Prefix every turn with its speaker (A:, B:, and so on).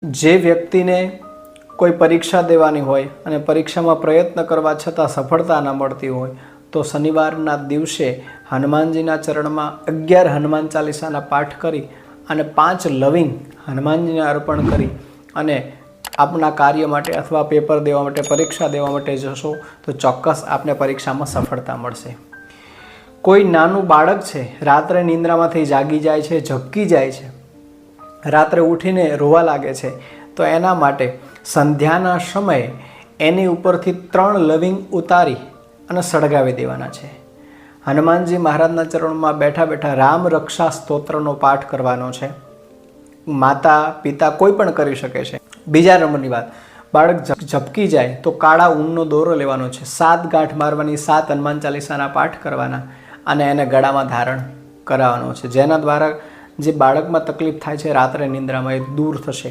A: જે વ્યક્તિને કોઈ પરીક્ષા દેવાની હોય અને પરીક્ષામાં પ્રયત્ન કરવા છતાં સફળતા ન મળતી હોય તો શનિવારના દિવસે હનુમાનજીના ચરણમાં 11 હનુમાન ચાલીસાના પાઠ કરી અને 5 લવિંગ હનુમાનજીને અર્પણ કરી અને આપના કાર્ય માટે અથવા પેપર દેવા માટે, પરીક્ષા દેવા માટે જશો તો ચોક્કસ આપને પરીક્ષામાં સફળતા મળશે. કોઈ નાનું બાળક છે, રાત્રે નિંદ્રામાંથી જાગી જાય છે, ઝબકી જાય છે, રાત્રે ઉઠીને રોવા લાગે છે, તો એના માટે સંધ્યાના સમયે એની ઉપરથી 3 લવિંગ ઉતારી અને સળગાવી દેવાના છે. હનુમાનજી મહારાજના ચરણમાં બેઠા બેઠા રામ રક્ષા સ્તોત્રનો પાઠ કરવાનો છે. માતા પિતા કોઈ પણ કરી શકે છે. બીજા નંબરની વાત, બાળક ઝબકી જાય તો કાળા ઊનનો દોરો લેવાનો છે, 7 ગાંઠ મારવાની, 7 હનુમાન ચાલીસાના પાઠ કરવાના અને એને ગળામાં ધારણ કરાવવાનો છે, જેના દ્વારા જે બાળકમાં તકલીફ થાય છે રાત્રે નિંદ્રામાં એ દૂર થશે.